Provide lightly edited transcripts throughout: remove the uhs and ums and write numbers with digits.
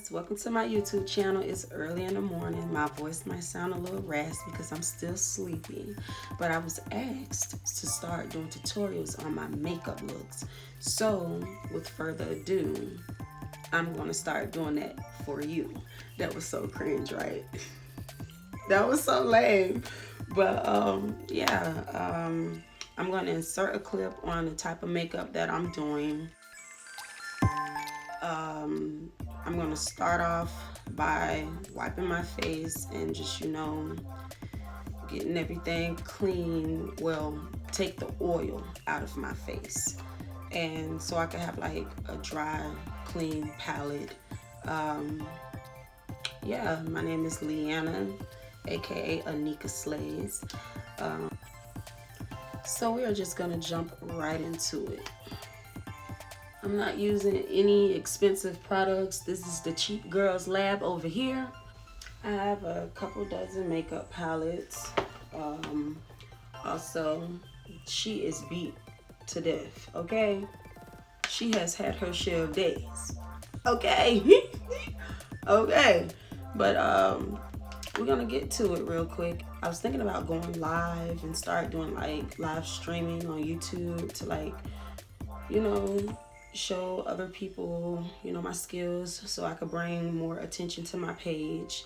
guys, welcome to my YouTube channel. It's early in the morning. My voice might sound a little raspy because I'm still sleepy, but I was asked to start doing tutorials on my makeup looks. So with further ado, I'm going to start doing that for you. That was so cringe, right? That was so lame. But yeah, I'm going to insert a clip on the type of makeup that I'm doing. I'm going to start off by wiping my face and just, getting everything clean. Well, take the oil out of my face. And so I can have like a dry, clean palette. Yeah, my name is Leanna, aka Anika Slays. So we are just going to jump right into it. I'm not using any expensive products. This is the Cheap Girls Lab over here. I have a couple dozen makeup palettes. Also, she is beat to death, okay? She has had her share of days, okay? Okay, but we're gonna get to it real quick. I was thinking about going live and start doing like live streaming on YouTube to like, show other people, my skills so I could bring more attention to my page.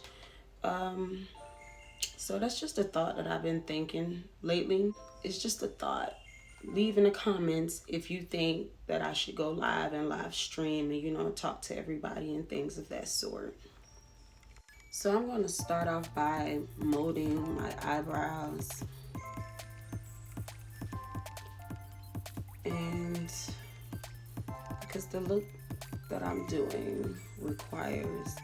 So that's just a thought that I've been thinking lately. It's just a thought. Leave in the comments if you think that I should go live and live stream and, talk to everybody and things of that sort. So I'm going to start off by molding my eyebrows. And because the look that I'm doing requires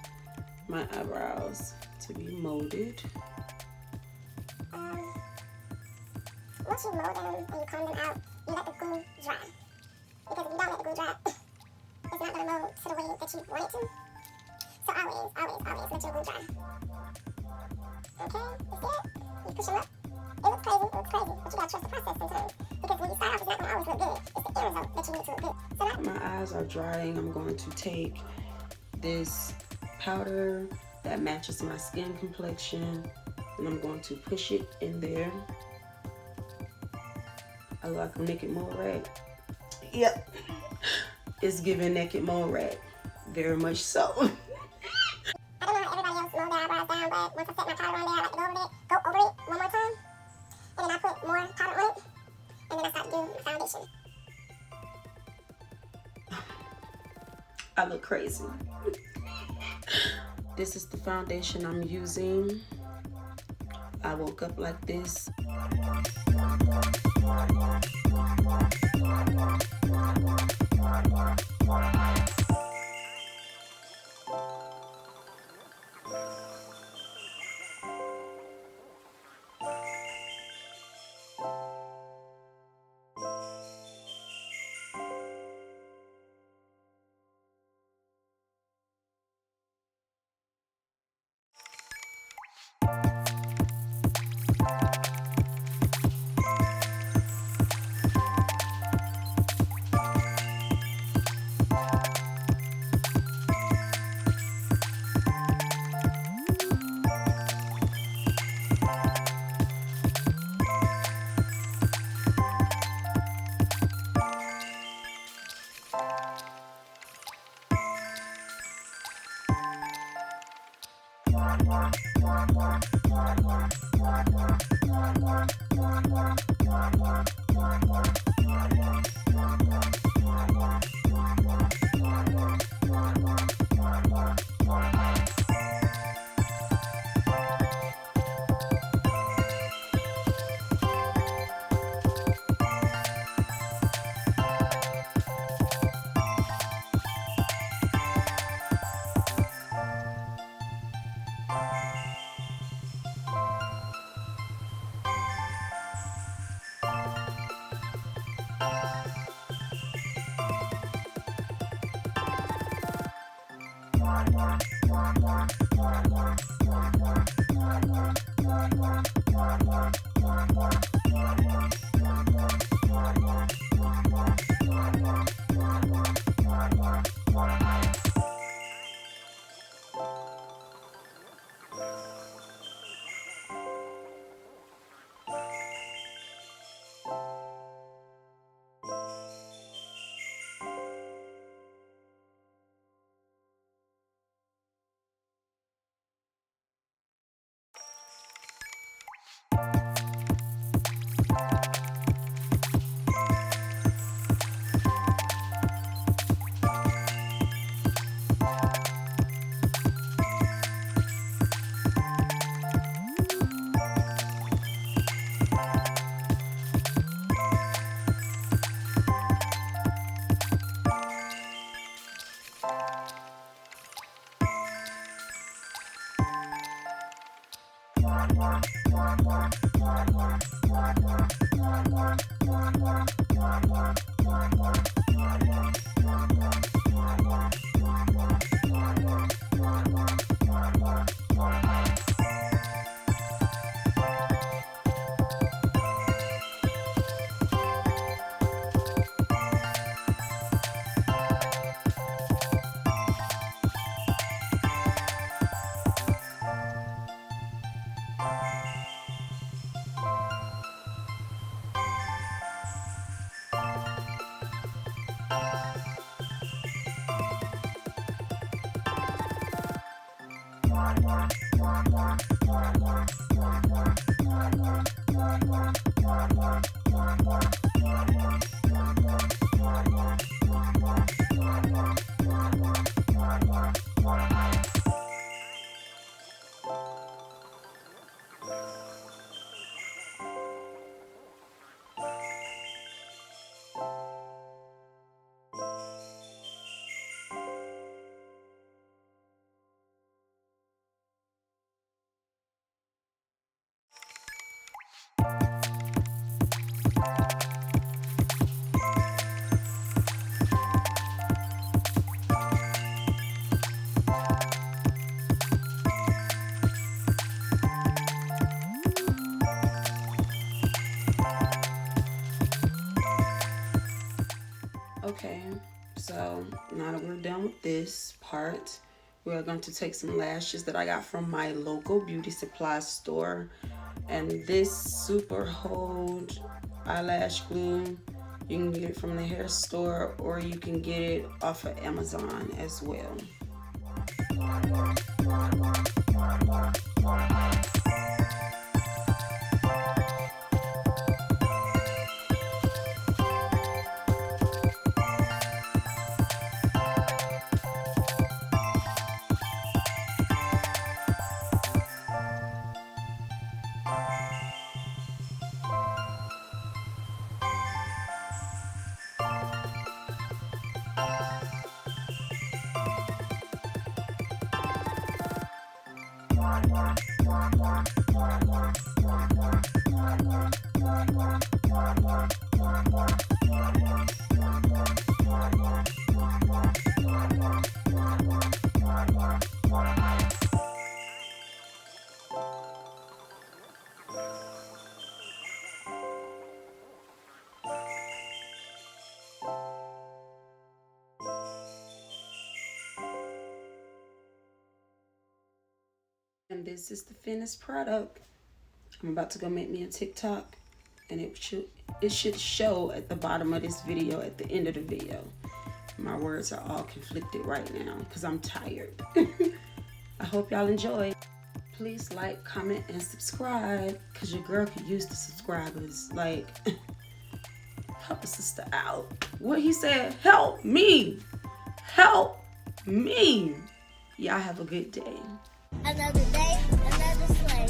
my eyebrows to be molded. Once you mold them and you comb them out, you let the glue dry. Because if you don't let the glue dry, it's not going to mold to the way that you want it to. So always let your glue dry. Okay, you see it? You push them up. It looks crazy, but you got to trust the process sometimes. Because when you start off, it's not going to always look good. It's the end result that you need to look good. So my eyes are drying. I'm going to take this powder that matches my skin complexion and I'm going to push it in there. I look like a naked mole rat. Yep. It's giving naked mole rat. Very much so. I don't know how everybody else mold their eyebrows down, but once I set my powder on there, I like to go over it one more time. And then I put more powder on it. And then I start to do the foundation. I look crazy. This is the foundation I'm using. I woke up like this. Okay, so now that we're done with this part, we're going to take some lashes that I got from my local beauty supply store. And this Super Hold eyelash glue, you can get it from the hair store or you can get it off of Amazon as well. And this is the finished product. I'm about to go make me a TikTok, and it should show at the bottom of this video, at the end of the video. My words are all conflicted right now because I'm tired. I hope y'all enjoy. Please like, comment, and subscribe because your girl could use the subscribers. Like, help a sister out. What he said, help me. Help me. Y'all have a good day. Another day, another slay.